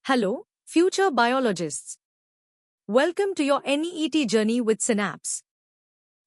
Hello, future biologists. Welcome to your NEET journey with Synapse.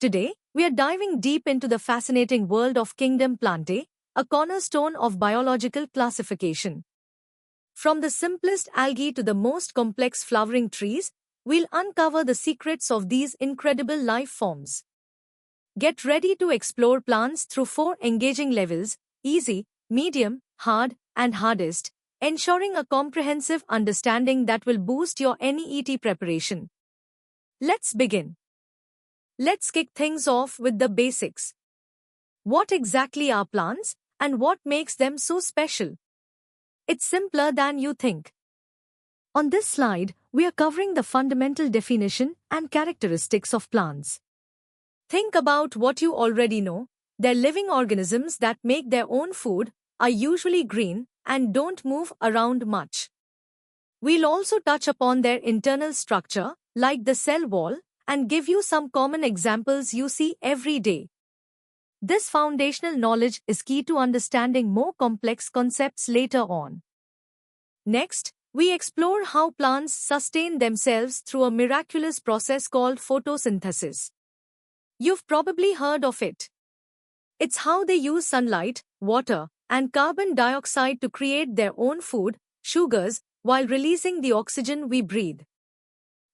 Today, we are diving deep into the fascinating world of Kingdom Plantae, a cornerstone of biological classification. From the simplest algae to the most complex flowering trees, we'll uncover the secrets of these incredible life forms. Get ready to explore plants through 4 engaging levels: easy, medium, hard, and hardest, ensuring a comprehensive understanding that will boost your NEET preparation. Let's begin. Let's kick things off with the basics. What exactly are plants, and what makes them so special? It's simpler than you think. On this slide, we are covering the fundamental definition and characteristics of plants. Think about what you already know. They're living organisms that make their own food, are usually green, and don't move around much. We'll also touch upon their internal structure, like the cell wall, and give you some common examples you see every day. This foundational knowledge is key to understanding more complex concepts later on. Next, we explore how plants sustain themselves through a miraculous process called photosynthesis. You've probably heard of it. It's how they use sunlight, water, and carbon dioxide to create their own food, sugars, while releasing the oxygen we breathe.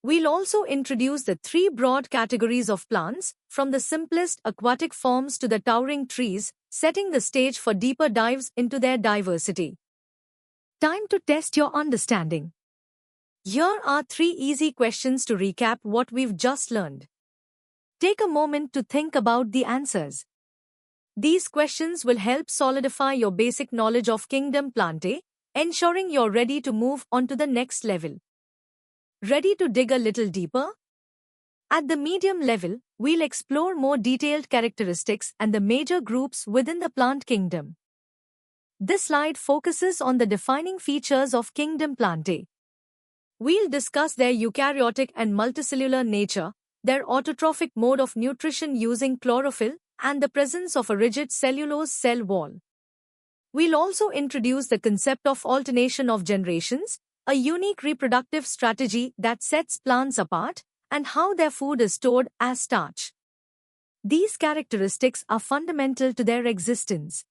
We'll also introduce the 3 broad categories of plants, from the simplest aquatic forms to the towering trees, setting the stage for deeper dives into their diversity. Time to test your understanding. Here are 3 easy questions to recap what we've just learned. Take a moment to think about the answers. These questions will help solidify your basic knowledge of Kingdom Plantae, ensuring you're ready to move on to the next level. Ready to dig a little deeper? At the medium level, we'll explore more detailed characteristics and the major groups within the plant kingdom. This slide focuses on the defining features of Kingdom Plantae. We'll discuss their eukaryotic and multicellular nature, their autotrophic mode of nutrition using chlorophyll, and the presence of a rigid cellulose cell wall. We'll also introduce the concept of alternation of generations, a unique reproductive strategy that sets plants apart, and how their food is stored as starch. These characteristics are fundamental to their existence.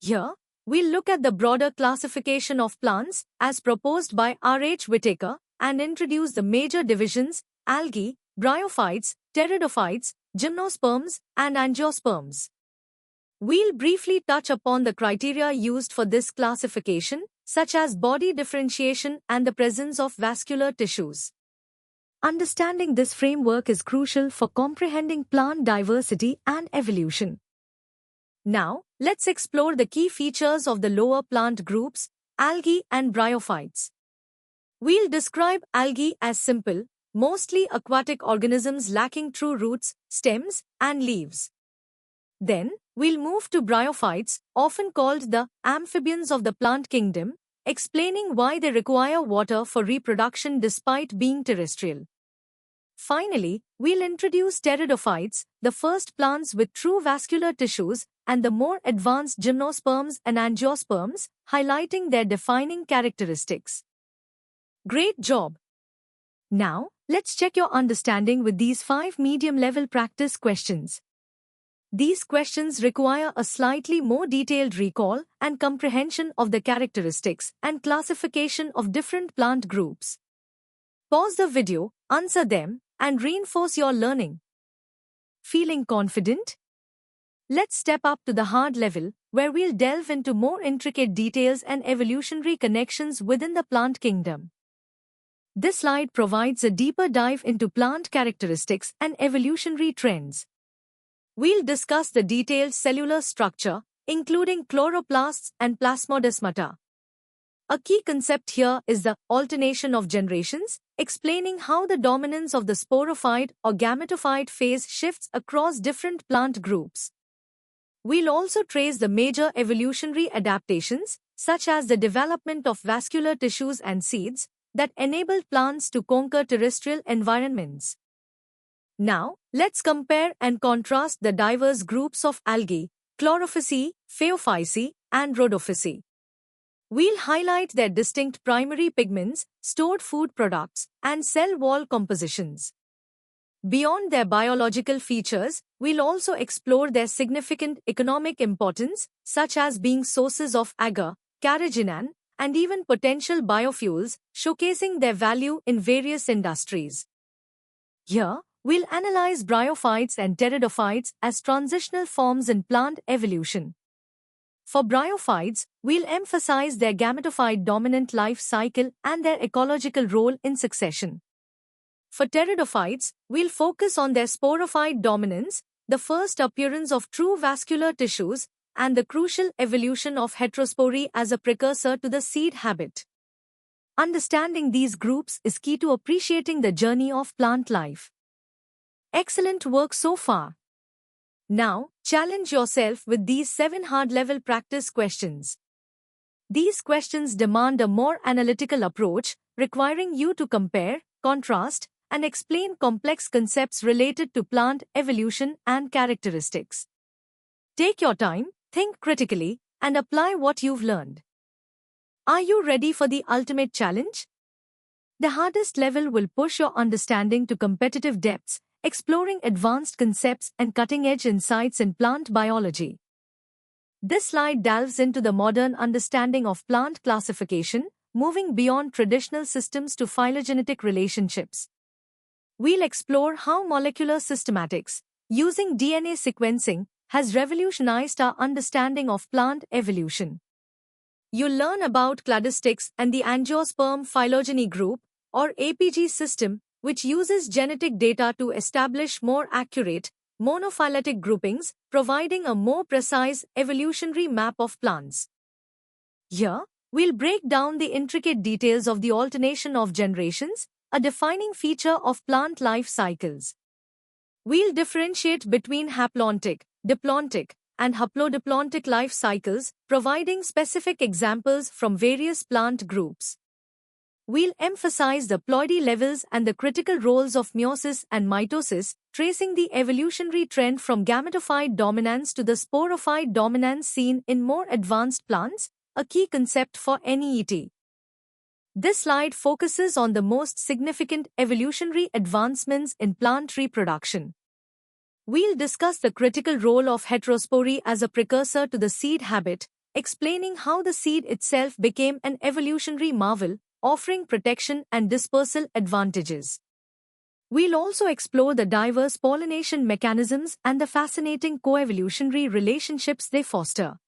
Here, we'll look at the broader classification of plants as proposed by R.H. Whitaker and introduce the major divisions: algae, bryophytes, pteridophytes, gymnosperms, and angiosperms. We'll briefly touch upon the criteria used for this classification, such as body differentiation and the presence of vascular tissues. Understanding this framework is crucial for comprehending plant diversity and evolution. Now, let's explore the key features of the lower plant groups, algae and bryophytes. We'll describe algae as simple, mostly aquatic organisms lacking true roots, stems, and leaves. Then, we'll move to bryophytes, often called the amphibians of the plant kingdom, explaining why they require water for reproduction despite being terrestrial. Finally, we'll introduce pteridophytes, the first plants with true vascular tissues, and the more advanced gymnosperms and angiosperms, highlighting their defining characteristics. Great job! Now, let's check your understanding with these 5 medium-level practice questions. These questions require a slightly more detailed recall and comprehension of the characteristics and classification of different plant groups. Pause the video, answer them, and reinforce your learning. Feeling confident? Let's step up to the hard level, where we'll delve into more intricate details and evolutionary connections within the plant kingdom. This slide provides a deeper dive into plant characteristics and evolutionary trends. We'll discuss the detailed cellular structure, including chloroplasts and plasmodesmata. A key concept here is the alternation of generations, explaining how the dominance of the sporophyte or gametophyte phase shifts across different plant groups. We'll also trace the major evolutionary adaptations, such as the development of vascular tissues and seeds, that enabled plants to conquer terrestrial environments. Now, let's compare and contrast the diverse groups of algae, Chlorophyceae, Phaeophyceae, and Rhodophyceae. We'll highlight their distinct primary pigments, stored food products, and cell wall compositions. Beyond their biological features, we'll also explore their significant economic importance, such as being sources of agar, carrageenan, and even potential biofuels, showcasing their value in various industries. Here, we'll analyze bryophytes and pteridophytes as transitional forms in plant evolution. For bryophytes, we'll emphasize their gametophyte dominant life cycle and their ecological role in succession. For pteridophytes, we'll focus on their sporophyte dominance, the first appearance of true vascular tissues, and the crucial evolution of heterospory as a precursor to the seed habit. Understanding these groups is key to appreciating the journey of plant life. Excellent work so far. Now, challenge yourself with these 7 hard-level practice questions. These questions demand a more analytical approach, requiring you to compare, contrast, and explain complex concepts related to plant evolution and characteristics. Take your time, think critically, and apply what you've learned. Are you ready for the ultimate challenge? The hardest level will push your understanding to competitive depths, exploring advanced concepts and cutting-edge insights in plant biology. This slide delves into the modern understanding of plant classification, moving beyond traditional systems to phylogenetic relationships. We'll explore how molecular systematics, using DNA sequencing, has revolutionized our understanding of plant evolution. You'll learn about cladistics and the angiosperm phylogeny group, or APG system, which uses genetic data to establish more accurate, monophyletic groupings, providing a more precise evolutionary map of plants. Here, we'll break down the intricate details of the alternation of generations, a defining feature of plant life cycles. We'll differentiate between haplontic, diplontic, and haplodiplontic life cycles, providing specific examples from various plant groups. We'll emphasize the ploidy levels and the critical roles of meiosis and mitosis, tracing the evolutionary trend from gametophyte dominance to the sporophyte dominance seen in more advanced plants, a key concept for NEET. This slide focuses on the most significant evolutionary advancements in plant reproduction. We'll discuss the critical role of heterospory as a precursor to the seed habit, explaining how the seed itself became an evolutionary marvel, offering protection and dispersal advantages. We'll also explore the diverse pollination mechanisms and the fascinating coevolutionary relationships they foster.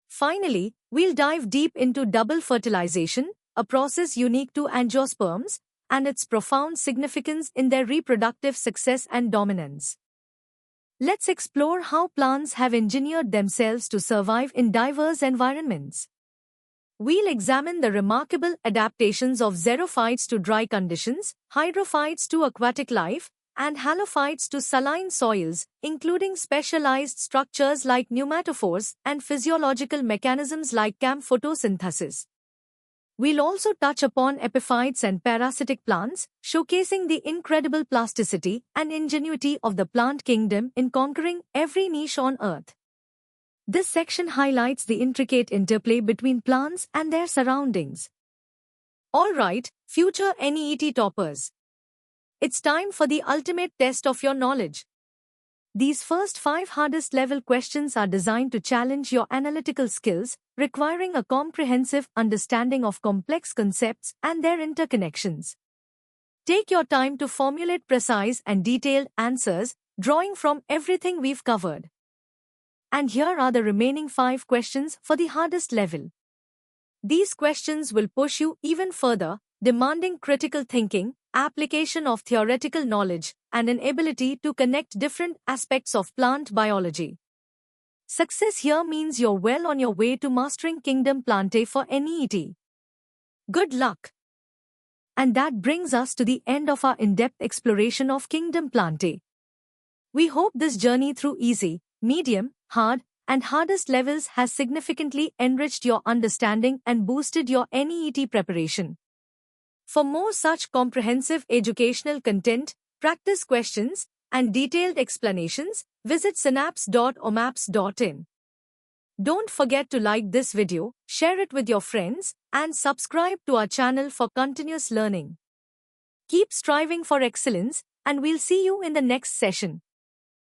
Finally, we'll dive deep into double fertilization, a process unique to angiosperms, and its profound significance in their reproductive success and dominance. Let's explore how plants have engineered themselves to survive in diverse environments. We'll examine the remarkable adaptations of xerophytes to dry conditions, hydrophytes to aquatic life, and halophytes to saline soils, including specialized structures like pneumatophores and physiological mechanisms like CAM photosynthesis. We'll also touch upon epiphytes and parasitic plants, showcasing the incredible plasticity and ingenuity of the plant kingdom in conquering every niche on Earth. This section highlights the intricate interplay between plants and their surroundings. Alright, future NEET toppers. It's time for the ultimate test of your knowledge. These first 5 hardest level questions are designed to challenge your analytical skills, requiring a comprehensive understanding of complex concepts and their interconnections. Take your time to formulate precise and detailed answers, drawing from everything we've covered. And here are the remaining 5 questions for the hardest level. These questions will push you even further, demanding critical thinking, application of theoretical knowledge, and an ability to connect different aspects of plant biology. Success here means you're well on your way to mastering Kingdom Plantae for NEET. Good luck! And that brings us to the end of our in-depth exploration of Kingdom Plantae. We hope this journey through easy, medium, hard, and hardest levels has significantly enriched your understanding and boosted your NEET preparation. For more such comprehensive educational content, practice questions, and detailed explanations, visit synapse.omaps.in. Don't forget to like this video, share it with your friends, and subscribe to our channel for continuous learning. Keep striving for excellence, and we'll see you in the next session.